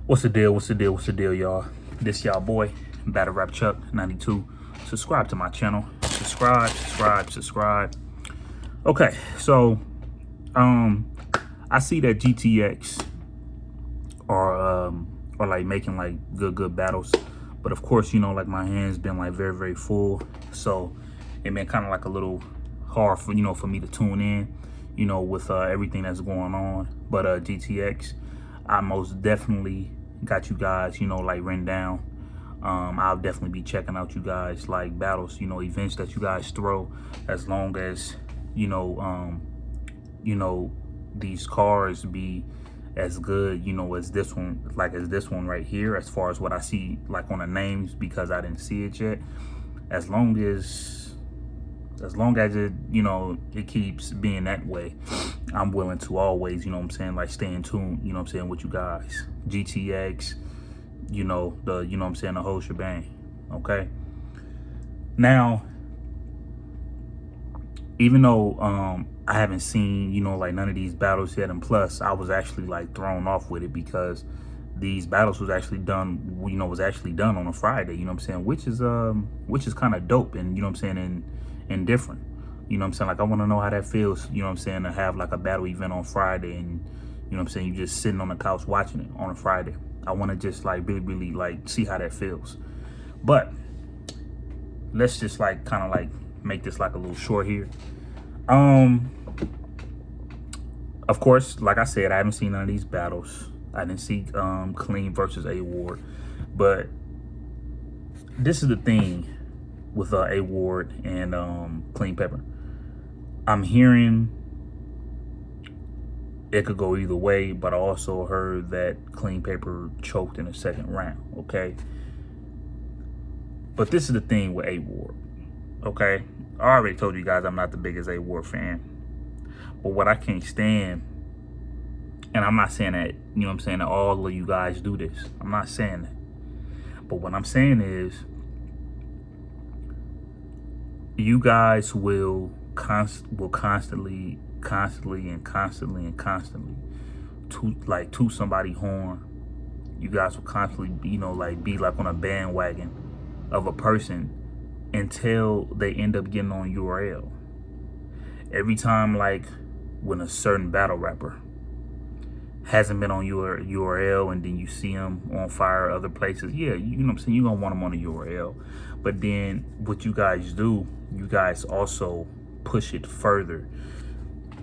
What's the deal? What's the deal? What's the deal, y'all? This y'all boy, Battle Rap Chuck 92. Subscribe to my channel. Subscribe. Okay, so I see that GTX are like making like good battles, but of course, you know, like my hands been like very full, so it been kind of like a little hard for for me to tune in, with everything that's going on. But GTX, I most definitely got you guys, like written down. I'll definitely be checking out you guys like battles, events that you guys throw, as long as these cars be as good, as this one, as this one right here, as far as what I see like on the names, because I didn't see it yet. As long as it, it keeps being that way, I'm willing to always, like stay in tune, with you guys. GTX, the whole shebang. Okay. Now, even though I haven't seen, like none of these battles yet, and plus I was actually like thrown off with it because these battles was actually done, on a Friday, which is kind of dope, and and different. Like I want to know how that feels, to have like a battle event on Friday, and you just sitting on the couch watching it on a Friday. I want to just like really like see how that feels. But let's just like kind of like make this like a little short here. Of course, like I said, I haven't seen none of these battles. I didn't see Qleen versus A Ward, but this is the thing with A Ward and Qleen Pepper. I'm hearing it could go either way, but I also heard that Qleen Pepper choked in the second round. Okay, but this is the thing with A Ward. Okay, I already told you guys I'm not the biggest A Ward fan, but what I can't stand, and I'm not saying that, that all of you guys do this. I'm not saying that. But what I'm saying is, you guys will constantly toot somebody horn. You guys will constantly, be like on a bandwagon of a person until they end up getting on URL. Every time, like when a certain battle rapper hasn't been on your URL, and then you see them on fire other places, yeah, you're gonna want them on the URL. But then what you guys do, you guys also push it further.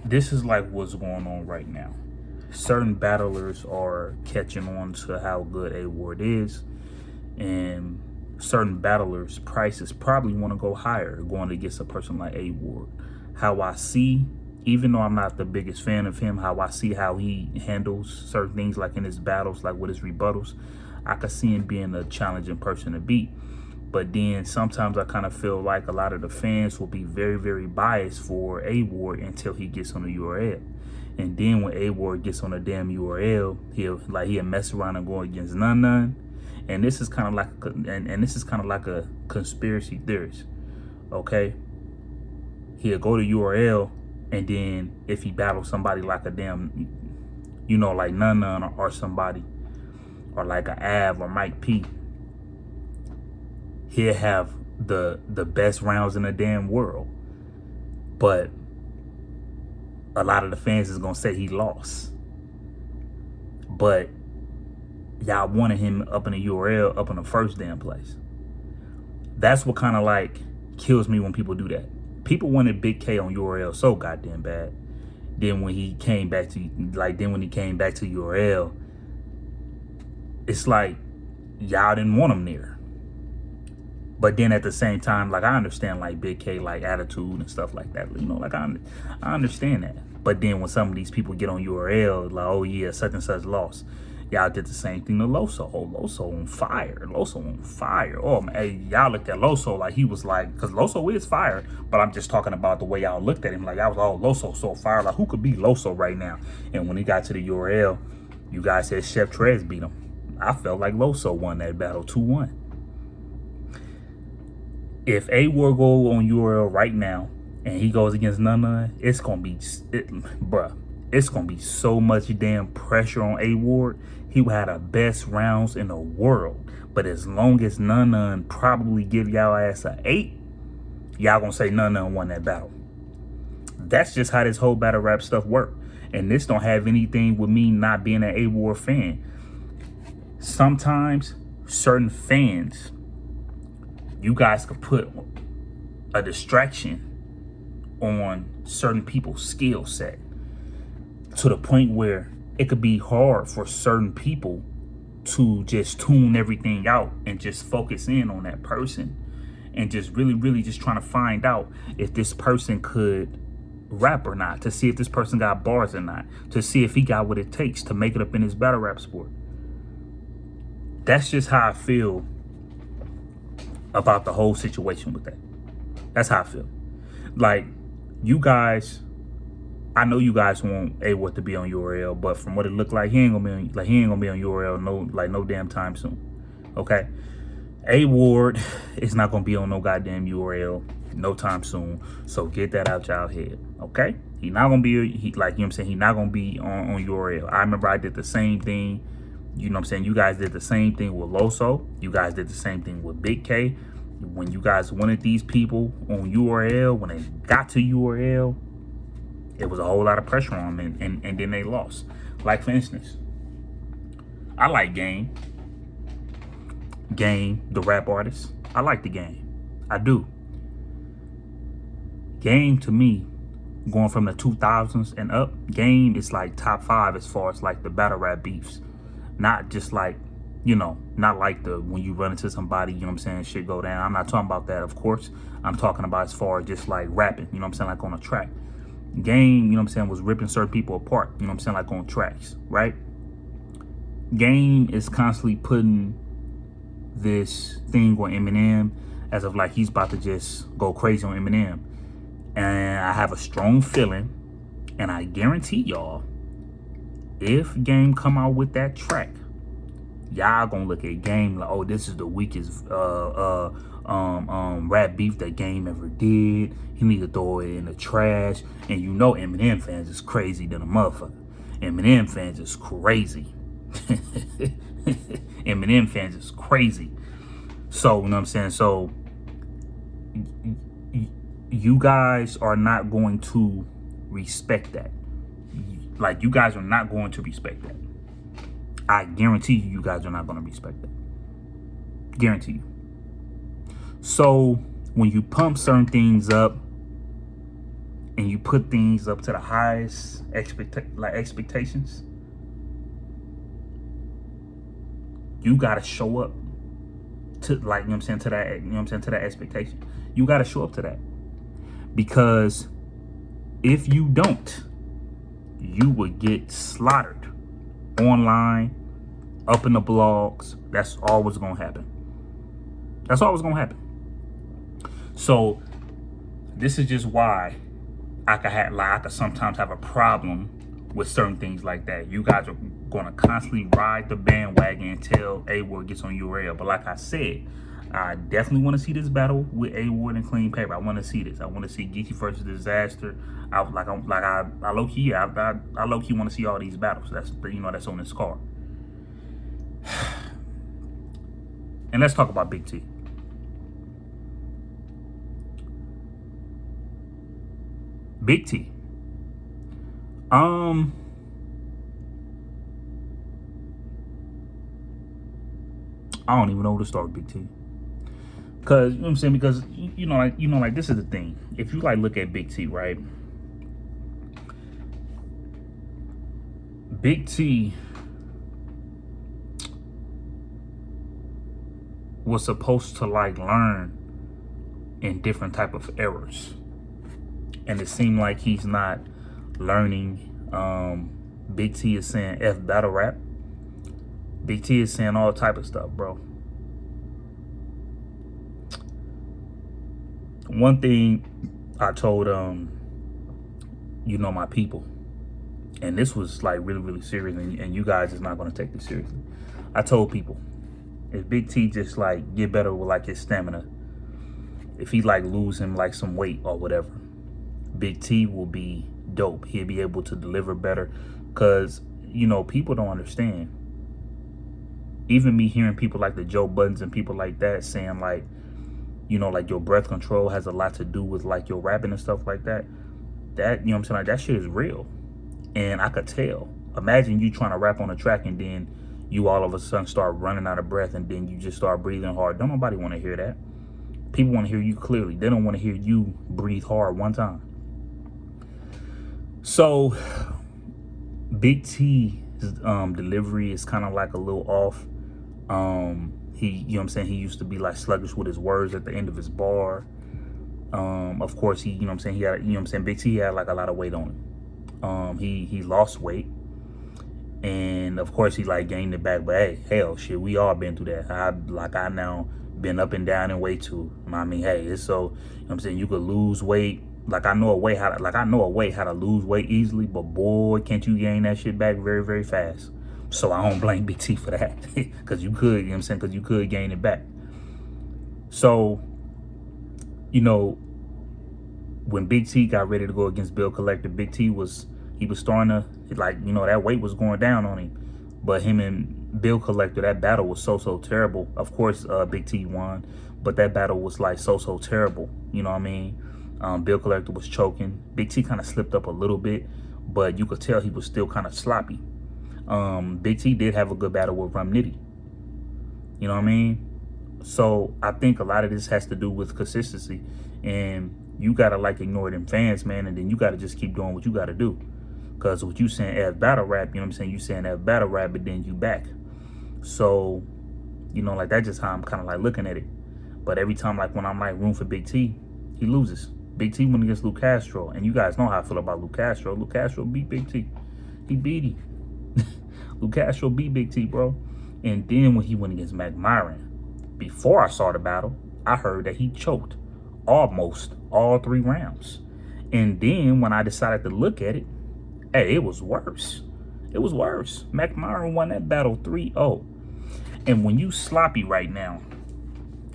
This is like what's going on right now. Certain battlers are catching on to how good A Ward is, and certain battlers' prices probably want to go higher going against a person like A Ward. How I see, even though I'm not the biggest fan of him, how I see how he handles certain things, like in his battles, like with his rebuttals, I could see him being a challenging person to beat. But then sometimes I kind of feel like a lot of the fans will be very biased for A Ward until he gets on the URL. And then when A Ward gets on a damn URL, he'll mess around and go against none. And this is kind of like a conspiracy theorist. Okay, he'll go to URL, and then if he battles somebody like a damn, like none or somebody, or like a Av or Mike P, he'll have the best rounds in the damn world. But a lot of the fans is gonna say he lost. But y'all wanted him up in the URL, up in the first damn place. That's what kind of like kills me when people do that. People wanted Big K on URL so goddamn bad. Then when he came back to URL, it's like y'all didn't want him there. But then at the same time, like I understand like Big K like attitude and stuff like that. Like I understand that. But then when some of these people get on URL, like, oh yeah, such and such lost. Y'all did the same thing to Loso. Oh, Loso on fire. Oh, man, hey, y'all looked at Loso like he was like, because Loso is fire, but I'm just talking about the way y'all looked at him. Like, I was all Loso so fire. Like, who could beat Loso right now? And when he got to the URL, you guys said Chef Trez beat him. I felt like Loso won that battle 2-1. If A Ward go on URL right now and he goes against none, it's gonna be, bruh. It's gonna be so much damn pressure on A Ward. He would have the best rounds in the world. But as long as none probably give y'all ass a 8, y'all gonna say none won that battle. That's just how this whole battle rap stuff work. And this don't have anything with me not being an A-Ward fan. Sometimes certain fans, you guys could put a distraction on certain people's skill set to the point where it could be hard for certain people to just tune everything out and just focus in on that person and just really just trying to find out if this person could rap or not, to see if this person got bars or not, to see if he got what it takes to make it up in his battle rap sport. That's just how I feel about the whole situation with that. That's how I feel. Like, you guys, I know you guys want A-Ward to be on URL, but from what it looked like, he ain't gonna be on URL no damn time soon. Okay, A-Ward is not gonna be on no goddamn URL no time soon. So get that out y'all head. Okay, he not gonna be you know what I'm saying, he not gonna be on URL. I remember I did the same thing. You know what I'm saying? You guys did the same thing with Loso. You guys did the same thing with Big K. When you guys wanted these people on URL, when they got to URL, it was a whole lot of pressure on them, and then they lost. Like, for instance, I like Game, the rap artist. I like the Game. I do. Game, to me, going from the 2000s and up, Game is like top 5 as far as like the battle rap beefs. Not just like, you know, not like the when you run into somebody, you know what I'm saying, shit go down. I'm not talking about that, of course. I'm talking about as far as just like rapping, you know what I'm saying, like on a track. Game, you know what I'm saying, was ripping certain people apart, you know what I'm saying, like on tracks, right? Game is constantly putting this thing on Eminem as of like he's about to just go crazy on Eminem. And I have a strong feeling, and I guarantee y'all, if Game come out with that track, y'all gonna look at Game like, oh, this is the weakest rap beef that Game ever did. He need to throw it in the trash. And you know Eminem fans is crazy than a motherfucker. Eminem fans is crazy. Eminem fans is crazy. So, you know what I'm saying? So, you guys are not going to respect that. Like, you guys are not going to respect that. I guarantee you guys are not going to respect that. Guarantee you. So, when you pump certain things up and you put things up to the highest expectations, you got to show up to, like, you know what I'm saying, to that, you know what I'm saying, to that expectation. You got to show up to that. Because if you don't, you would get slaughtered online, up in the blogs. That's always going to happen. That's always going to happen. So this is just why I could sometimes have a problem with certain things like that. You guys are going to constantly ride the bandwagon until A-Ward gets on URL. But like I said, I definitely want to see this battle with A-Ward and Clean Paper. I want to see this. I want to see Geeky versus Disaster. I low key want to see all these battles. That's, you know, that's on this card. And let's talk about Big T. Big T. I don't even know where to start with Big T. Cause you know what I'm saying? Because you know, like this is the thing. If you like look at Big T, right? Big T was supposed to like learn in different type of errors, and it seemed like he's not learning. Big T is saying F battle rap. Big T is saying all type of stuff, bro. One thing I told you know, my people, and this was like really serious, and you guys is not going to take this seriously. I told people, if Big T just like get better with like his stamina, if he like lose him like some weight or whatever, Big T will be dope. He'll be able to deliver better, because you know, people don't understand. even me hearing people like the Joe Buttons and people like that saying like, you know, like your breath control has a lot to do with like your rapping and stuff like that. That, you know what I'm saying? Like that shit is real. And I could tell. Imagine you trying to rap on a track and then you all of a sudden start running out of breath and then you just start breathing hard. Don't nobody want to hear that. People want to hear you clearly. They don't want to hear you breathe hard one time. So Big T's delivery is kind of like a little off. He, you know what I'm saying, he used to be like sluggish with his words at the end of his bar. Of course, he, you know what I'm saying, he had, you know what I'm saying, Big T had like a lot of weight on him. He lost weight. And of course he like gained it back, but hey, hell, shit, we all been through that. I now been up and down in weight too. I mean, hey, it's so, you know what I'm saying, you could lose weight. Like I know a way how to lose weight easily, but boy, can't you gain that shit back very, very fast. So I don't blame Big T for that. Cause you could, you know what I'm saying, cause you could gain it back. So, you know, when Big T got ready to go against Bill Collector, Big T was starting to, like, you know, that weight was going down on him. But him and Bill Collector, that battle was so terrible. Of course, Big T won, but that battle was like so terrible. You know what I mean? Bill Collector was choking. Big T kind of slipped up a little bit, but you could tell he was still kind of sloppy. Big T did have a good battle with Rum Nitty. You know what I mean? So I think a lot of this has to do with consistency, and you gotta like ignore them fans, man, and then you gotta just keep doing what you gotta do. Cause what you saying as battle rap, you know what I'm saying? You saying as battle rap, but then you back. So, you know, like that's just how I'm kind of like looking at it. But every time, like when I'm like room for Big T, he loses. Big T went against Lou Castro, and you guys know how I feel about Lou Castro. Lou Castro beat Big T. He beat him. Lou Castro beat Big T, bro. And then when he went against Mac Myron, before I saw the battle, I heard that he choked almost all 3 rounds. And then when I decided to look at it, hey, it was worse. It was worse. Mac Myron won that battle 3-0. And when you sloppy right now,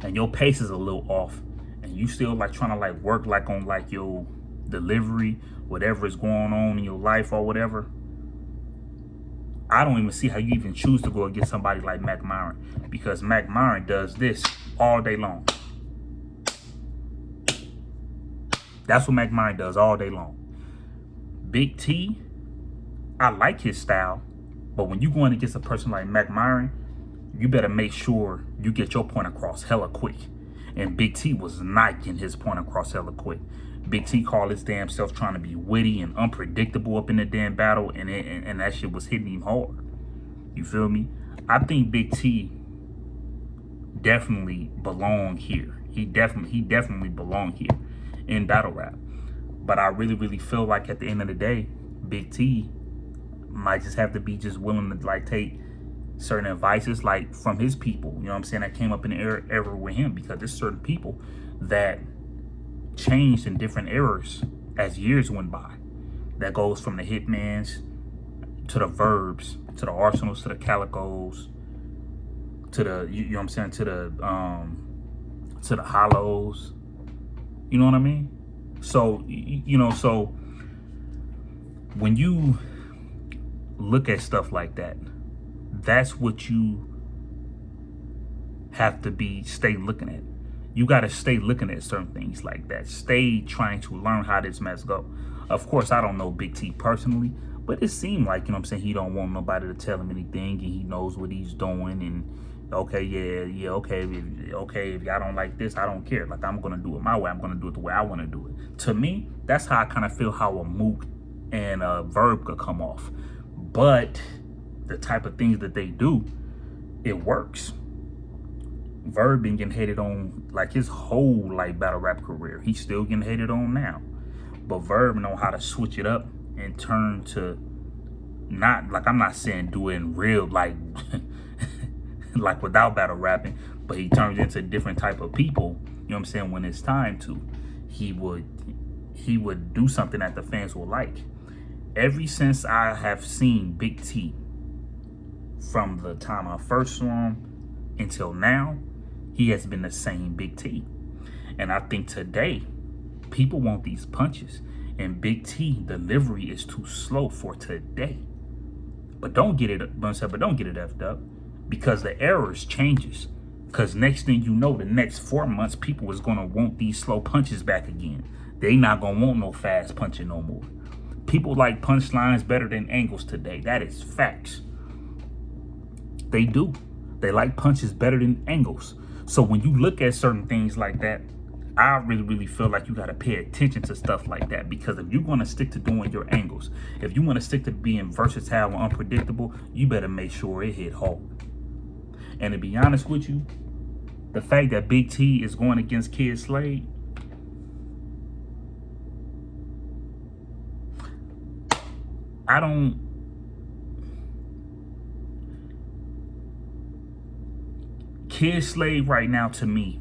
and your pace is a little off, and you still like trying to like work like on like your delivery, whatever is going on in your life or whatever, I don't even see how you even choose to go against somebody like Mac Myron, because Mac Myron does this all day long. That's what Mac Myron does all day long. Big T, I like his style, but when you going against a person like Mac Myron, you better make sure you get your point across hella quick. And Big T was not getting his point across hella quick. Big T called his damn self trying to be witty and unpredictable up in the damn battle, and that shit was hitting him hard. You feel me? I think Big T definitely belong here. He definitely belong here in battle rap. But I really feel like at the end of the day, Big T might just have to be just willing to like take certain advices like from his people, you know what I'm saying, that came up in the era with him, because there's certain people that changed in different eras as years went by. That goes from the Hitmans to the Verbs, to the Arsenals, to the Calicos, to the, you know what I'm saying, to the Hollows. You know what I mean? So, you know, so when you look at stuff like that, that's what you have to stay looking at. You got to stay looking at certain things like that. Stay trying to learn how this mess go. Of course, I don't know Big T personally, but it seemed like, you know what I'm saying, he don't want nobody to tell him anything, and he knows what he's doing. And okay, okay, if y'all don't like this, I don't care. Like, I'm going to do it my way. I'm going to do it the way I want to do it. To me, that's how I kind of feel how a Mook and a Verb could come off. But the type of things that they do, it works. Verb been getting hated on like his whole like battle rap career. He's still getting hated on now. But Verb know how to switch it up and turn to, not like, I'm not saying do it in real like like without battle rapping, but he turns into different type of people, you know what I'm saying, when it's time to. He would do something that the fans will like. Ever since I have seen Big T, from the time I first saw him until now, he has been the same Big T. And I think today, people want these punches. And Big T delivery is too slow for today. But don't get it, but don't get it effed up. because the errors changes. Because next thing you know, the next 4 months, people is going to want these slow punches back again. They not going to want no fast punching no more. People like punchlines better than angles today. That is facts. They do. They like punches better than angles. So when you look at certain things like that, I really feel like you got to pay attention to stuff like that. Because if you're going to stick to doing your angles, if you want to stick to being versatile and unpredictable, you better make sure it hit hard. And to be honest with you, the fact that Big T is going against Kid Slade, Kid Slade right now, to me,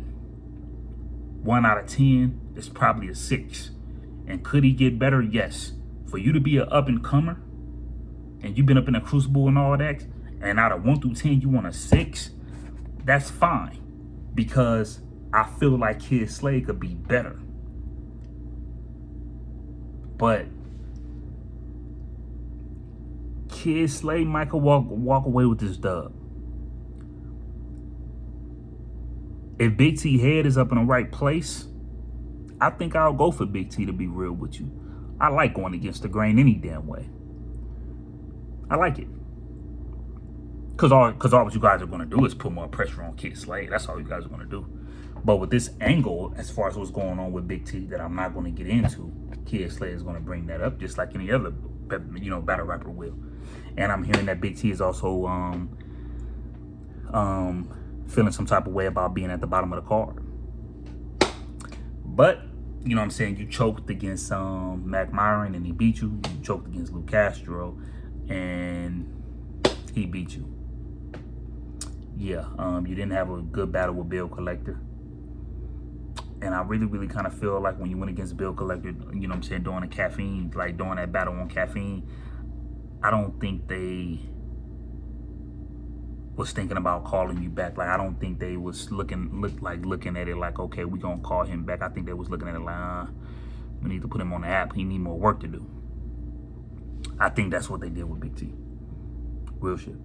1 out of 10 is probably a 6. And could he get better? Yes. For you to be an up and comer, and you've been up in a crucible and all that, and out of 1 through 10 you want a 6, that's fine. Because I feel like Kid Slade could be better. But Kid Slade might could walk away with this dub. If Big T head is up in the right place, I think I'll go for Big T, to be real with you. I like going against the grain any damn way. I like it. Because all what you guys are going to do is put more pressure on Kid Slade. That's all you guys are going to do. But with this angle, as far as what's going on with Big T that I'm not going to get into, Kid Slade is going to bring that up just like any other, battle rapper will. And I'm hearing that Big T is also feeling some type of way about being at the bottom of the card. But, you know what I'm saying, you choked against Mac Myron and he beat you. You choked against Lou Castro and he beat you. Yeah, you didn't have a good battle with Bill Collector. And I really kind of feel like when you went against Bill Collector, you know what I'm saying, during the caffeine, like during that battle on caffeine, I don't think they was thinking about calling you back. Like, I don't think they was looking at it like, okay, we gonna call him back. I think they was looking at it like, we need to put him on the app. He need more work to do. I think that's what they did with Big T. Real shit.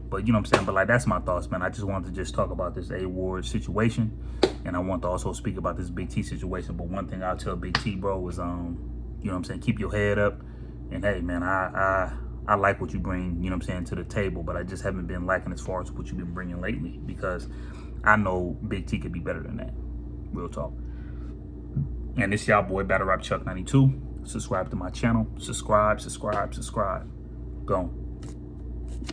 But you know what I'm saying? But like, that's my thoughts, man. I just wanted to just talk about this A-Ward situation. And I want to also speak about this Big T situation. But one thing I'll tell Big T, bro, is, you know what I'm saying, keep your head up. And hey, man, I like what you bring, you know what I'm saying, to the table. But I just haven't been liking as far as what you've been bringing lately. Because I know Big T could be better than that. Real talk. And this y'all boy, Battle Rap Chuck 92. Subscribe to my channel. Subscribe. Gone.